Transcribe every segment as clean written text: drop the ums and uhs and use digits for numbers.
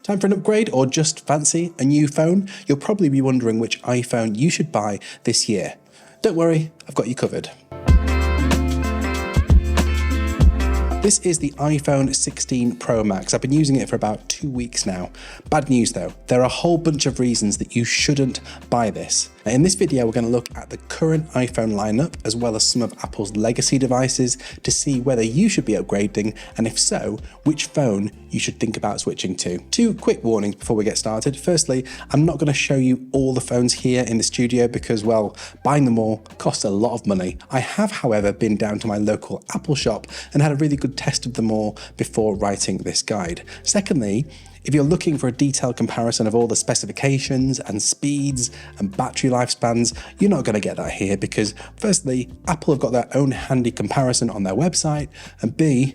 Time for an upgrade or just fancy a new phone? You'll probably be wondering which iPhone you should buy this year. Don't worry, I've got you covered. This is the iPhone 16 Pro Max. I've been using it for about 2 weeks now. Bad news though, there are a whole bunch of reasons that you shouldn't buy this. Now, in this video, we're going to look at the current iPhone lineup as well as some of Apple's legacy devices to see whether you should be upgrading, and if so, which phone you should think about switching to. 2 quick warnings before we get started. Firstly, I'm not going to show you all the phones here in the studio because, well, buying them all costs a lot of money. I have, however, been down to my local Apple shop and had a really good test of them all before writing this guide. Secondly, if you're looking for a detailed comparison of all the specifications and speeds and battery lifespans, you're not going to get that here because firstly, Apple have got their own handy comparison on their website, and B,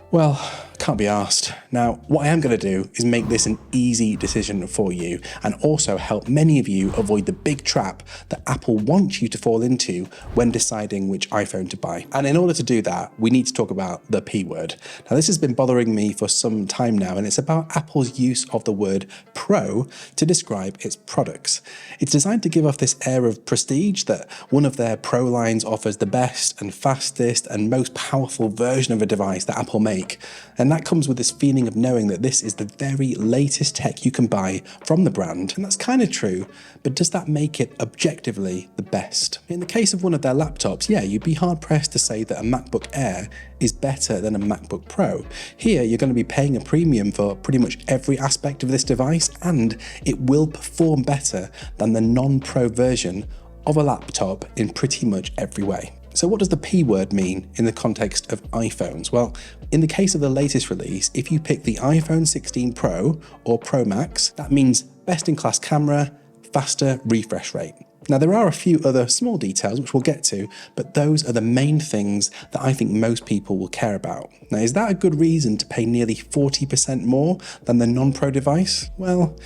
well, can't be arsed. Now, what I am going to do is make this an easy decision for you and also help many of you avoid the big trap that Apple wants you to fall into when deciding which iPhone to buy. And in order to do that, we need to talk about the P word. Now, this has been bothering me for some time now, and it's about Apple's use of the word Pro to describe its products. It's designed to give off this air of prestige that one of their Pro lines offers the best and fastest and most powerful version of a device that Apple make. And that comes with this feeling of knowing that this is the very latest tech you can buy from the brand. And that's kind of true, but does that make it objectively the best? In the case of one of their laptops, yeah, you'd be hard pressed to say that a MacBook Air is better than a MacBook Pro. Here, you're going to be paying a premium for pretty much every aspect of this device, and it will perform better than the non-Pro version of a laptop in pretty much every way. So what does the P word mean in the context of iPhones? Well, in the case of the latest release, if you pick the iPhone 16 Pro or Pro Max, that means best-in-class camera, faster refresh rate. Now, there are a few other small details which we'll get to, but those are the main things that I think most people will care about. Now, is that a good reason to pay nearly 40% more than the non-Pro device? Well,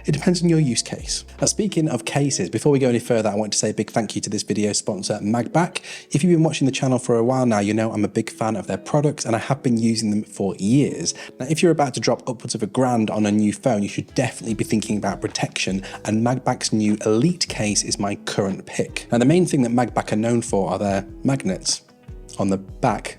it depends on your use case. Now, speaking of cases, before we go any further, I want to say a big thank you to this video sponsor, Magback. If you've been watching the channel for a while now, you know I'm a big fan of their products and I have been using them for years. Now, if you're about to drop upwards of $1,000 on a new phone, you should definitely be thinking about protection, and Magback's new Elite case is my current pick. Now, the main thing that Magback are known for are their magnets on the back.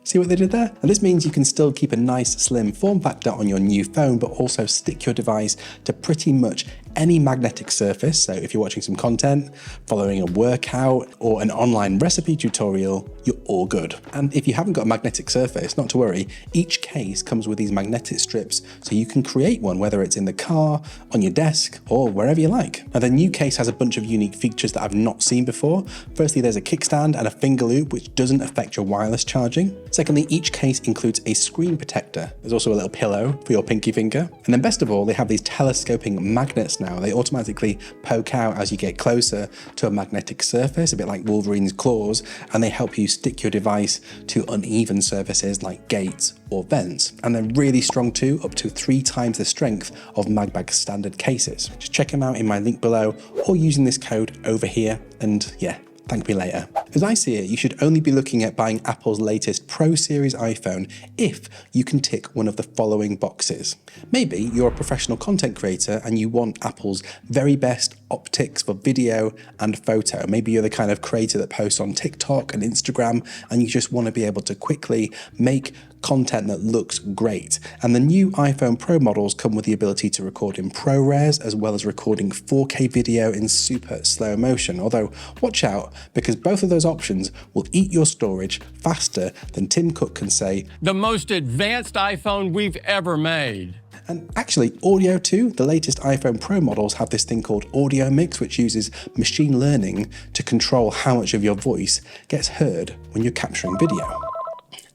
See what they did there? And this means you can still keep a nice slim form factor on your new phone, but also stick your device to pretty much any magnetic surface. So if you're watching some content, following a workout, or an online recipe tutorial, you're all good. And if you haven't got a magnetic surface, not to worry, each case comes with these magnetic strips, so you can create one, whether it's in the car, on your desk, or wherever you like. Now, the new case has a bunch of unique features that I've not seen before. Firstly, there's a kickstand and a finger loop, which doesn't affect your wireless charging. Secondly, each case includes a screen protector. There's also a little pillow for your pinky finger. And then best of all, they have these telescoping magnets now. They automatically poke out as you get closer to a magnetic surface, a bit like Wolverine's claws, and they help you stick your device to uneven surfaces like gates or vents. And they're really strong too, up to 3 times the strength of Magback's standard cases. Just check them out in my link below or using this code over here, and yeah, thank me later. As I see it, you should only be looking at buying Apple's latest Pro Series iPhone if you can tick one of the following boxes. Maybe you're a professional content creator and you want Apple's very best optics for video and photo. Maybe you're the kind of creator that posts on TikTok and Instagram and you just want to be able to quickly make content that looks great. And the new iPhone Pro models come with the ability to record in ProRes as well as recording 4K video in super slow motion. Although watch out, because both of those options will eat your storage faster than Tim Cook can say, "The most advanced iPhone we've ever made." And actually, audio too. The latest iPhone Pro models have this thing called Audio Mix, which uses machine learning to control how much of your voice gets heard when you're capturing video.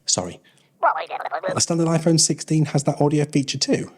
Sorry. The standard iPhone 16 has that audio feature too.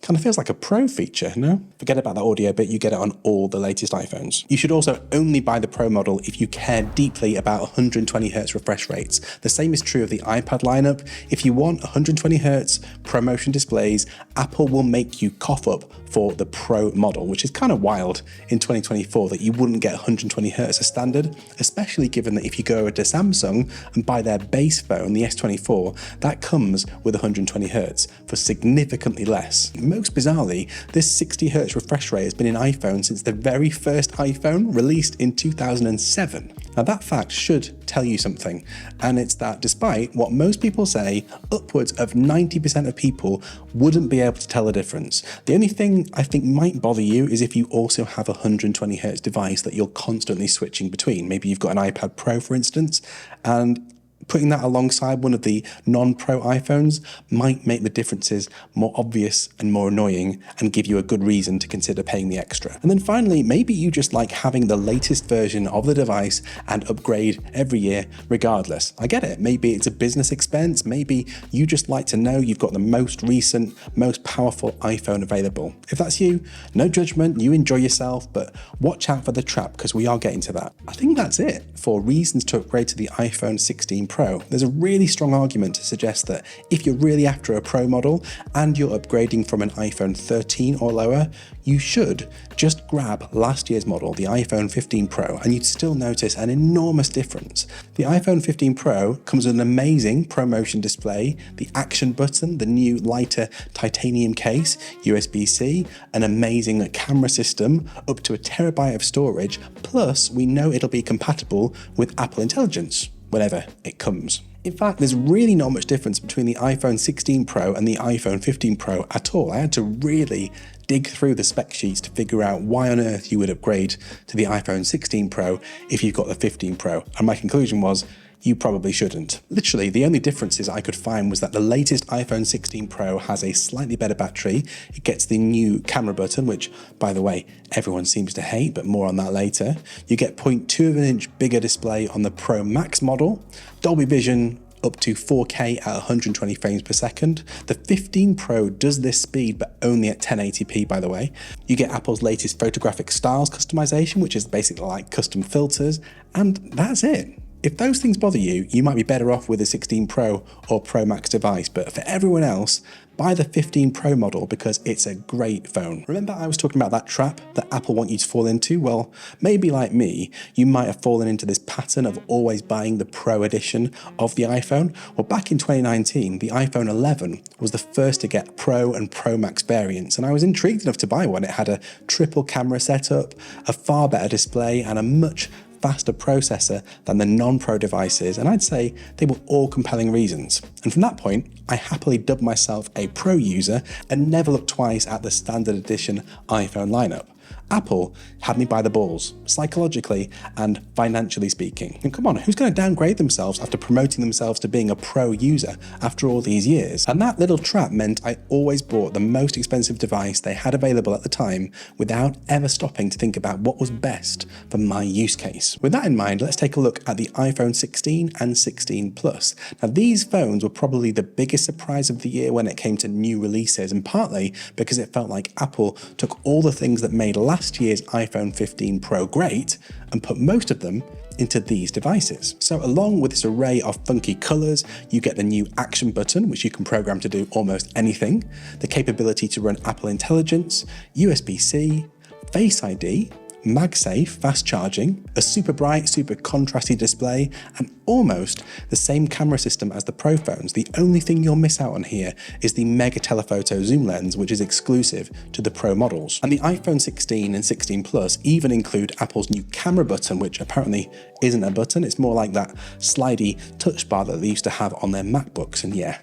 Can't Kind of feels like a pro feature, no? Forget about that audio bit, you get it on all the latest iPhones. You should also only buy the Pro model if you care deeply about 120Hz refresh rates. The same is true of the iPad lineup. If you want 120Hz ProMotion displays, Apple will make you cough up for the Pro model, which is kind of wild in 2024 that you wouldn't get 120Hz as standard, especially given that if you go over to Samsung and buy their base phone, the S24, that comes with 120Hz for significantly less. Most bizarrely, this 60Hz refresh rate has been in iPhone since the very first iPhone released in 2007. Now that fact should tell you something, and it's that despite what most people say, upwards of 90% of people wouldn't be able to tell the difference. The only thing I think might bother you is if you also have a 120Hz device that you're constantly switching between. Maybe you've got an iPad Pro, for instance, and putting that alongside one of the non-Pro iPhones might make the differences more obvious and more annoying and give you a good reason to consider paying the extra. And then finally, maybe you just like having the latest version of the device and upgrade every year regardless. I get it. Maybe it's a business expense. Maybe you just like to know you've got the most recent, most powerful iPhone available. If that's you, no judgment, you enjoy yourself, but watch out for the trap because we are getting to that. I think that's it for reasons to upgrade to the iPhone 16 Pro. There's a really strong argument to suggest that if you're really after a Pro model and you're upgrading from an iPhone 13 or lower, you should just grab last year's model, the iPhone 15 Pro, and you'd still notice an enormous difference. The iPhone 15 Pro comes with an amazing ProMotion display, the action button, the new lighter titanium case, USB-C, an amazing camera system, up to 1 terabyte of storage, plus we know it'll be compatible with Apple Intelligence whenever it comes. In fact, there's really not much difference between the iPhone 16 Pro and the iPhone 15 Pro at all. I had to really dig through the spec sheets to figure out why on earth you would upgrade to the iPhone 16 Pro if you've got the 15 Pro. And my conclusion was, you probably shouldn't. Literally, the only differences I could find was that the latest iPhone 16 Pro has a slightly better battery. It gets the new camera button, which, by the way, everyone seems to hate, but more on that later. You get 0.2 of an inch bigger display on the Pro Max model, Dolby Vision up to 4K at 120 frames per second. The 15 Pro does this speed, but only at 1080p, by the way. You get Apple's latest photographic styles customization, which is basically like custom filters, and that's it. If those things bother you, you might be better off with a 16 Pro or Pro Max device, but for everyone else, buy the 15 Pro model because it's a great phone. Remember I was talking about that trap that Apple want you to fall into? Well, maybe like me, you might have fallen into this pattern of always buying the Pro edition of the iPhone. Well, back in 2019, the iPhone 11 was the first to get Pro and Pro Max variants, and I was intrigued enough to buy one. It had a triple camera setup, a far better display, and a much faster processor than the non-Pro devices, and I'd say they were all compelling reasons. And from that point, I happily dubbed myself a Pro user and never looked twice at the standard edition iPhone lineup. Apple had me by the balls, psychologically and financially speaking. And come on, who's going to downgrade themselves after promoting themselves to being a Pro user after all these years? And that little trap meant I always bought the most expensive device they had available at the time without ever stopping to think about what was best for my use case. With that in mind, let's take a look at the iPhone 16 and 16 Plus. Now, these phones were probably the biggest surprise of the year when it came to new releases, and partly because it felt like Apple took all the things that made last year's iPhone 15 Pro great and put most of them into these devices. So along with this array of funky colors, you get the new action button, which you can program to do almost anything, the capability to run Apple Intelligence, USB-C, Face ID, MagSafe fast charging, a super bright, super contrasty display, and almost the same camera system as the Pro phones. The only thing you'll miss out on here is the mega telephoto zoom lens, which is exclusive to the Pro models. And the iPhone 16 and 16 Plus even include Apple's new camera button, which apparently isn't a button, it's more like that slidey touch bar that they used to have on their MacBooks, and yeah,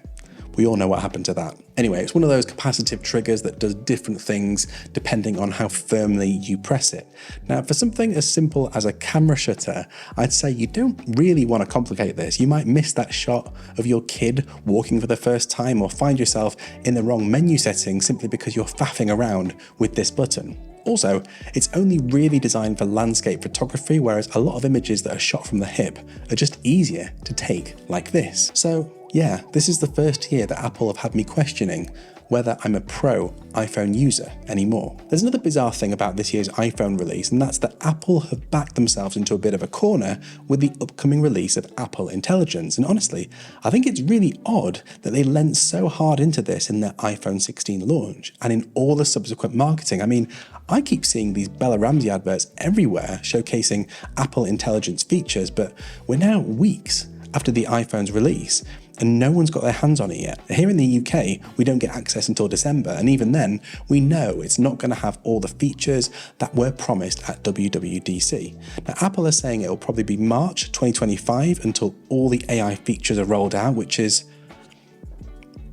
we all know what happened to that. Anyway, it's one of those capacitive triggers that does different things depending on how firmly you press it. Now, for something as simple as a camera shutter, I'd say you don't really want to complicate this. You might miss that shot of your kid walking for the first time or find yourself in the wrong menu setting simply because you're faffing around with this button. Also, it's only really designed for landscape photography, whereas a lot of images that are shot from the hip are just easier to take like this. So Yeah, this is the first year that Apple have had me questioning whether I'm a pro iPhone user anymore. There's another bizarre thing about this year's iPhone release, and that's that Apple have backed themselves into a bit of a corner with the upcoming release of Apple Intelligence. And honestly, I think it's really odd that they lent so hard into this in their iPhone 16 launch and in all the subsequent marketing. I mean, I keep seeing these Bella Ramsey adverts everywhere showcasing Apple Intelligence features, but we're now weeks after the iPhone's release, and no one's got their hands on it yet. Here in the UK, we don't get access until December, and even then, we know it's not going to have all the features that were promised at WWDC. Now, Apple are saying it'll probably be March 2025 until all the AI features are rolled out, which is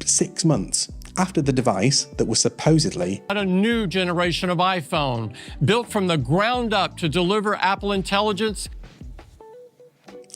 6 months after the device that was supposedly A new generation of iPhone, built from the ground up to deliver Apple Intelligence.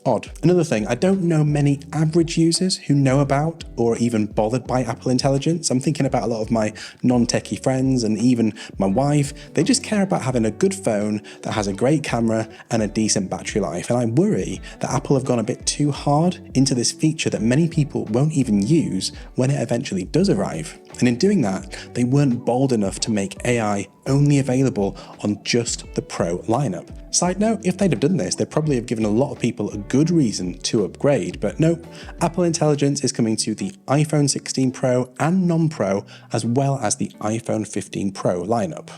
odd. Another thing, I don't know many average users who know about or are even bothered by Apple Intelligence. I'm thinking about a lot of my non-techie friends and even my wife. They just care about having a good phone that has a great camera and a decent battery life. And I worry that Apple have gone a bit too hard into this feature that many people won't even use when it eventually does arrive. And in doing that, they weren't bold enough to make AI only available on just the Pro lineup. Side note, if they'd have done this, they'd probably have given a lot of people a good reason to upgrade, but nope, Apple Intelligence is coming to the iPhone 16 Pro and non-Pro, as well as the iPhone 15 Pro lineup.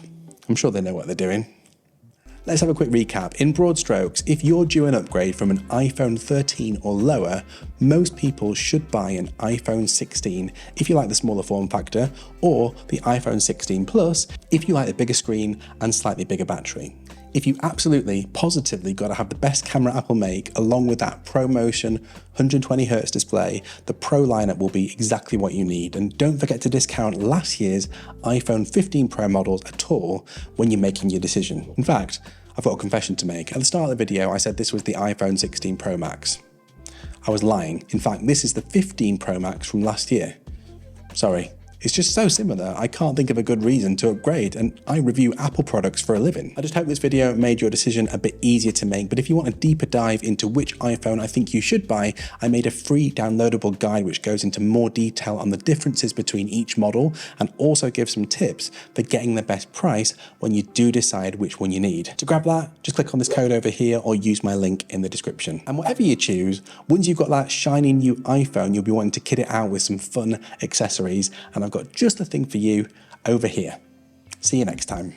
I'm sure they know what they're doing. Let's have a quick recap. In broad strokes, if you're due an upgrade from an iPhone 13 or lower, most people should buy an iPhone 16 if you like the smaller form factor, or the iPhone 16 Plus if you like the bigger screen and slightly bigger battery. If you absolutely, positively got to have the best camera Apple make, along with that ProMotion 120Hz display, the Pro lineup will be exactly what you need. And don't forget to discount last year's iPhone 15 Pro models at all when you're making your decision. In fact, I've got a confession to make. At the start of the video, I said this was the iPhone 16 Pro Max. I was lying. In fact, this is the 15 Pro Max from last year. Sorry. It's just so similar, I can't think of a good reason to upgrade, and I review Apple products for a living. I just hope this video made your decision a bit easier to make, but if you want a deeper dive into which iPhone I think you should buy, I made a free downloadable guide which goes into more detail on the differences between each model and also gives some tips for getting the best price when you do decide which one you need. To grab that, just click on this code over here or use my link in the description. And whatever you choose, once you've got that shiny new iPhone, you'll be wanting to kit it out with some fun accessories, and I've got just the thing for you over here. See you next time.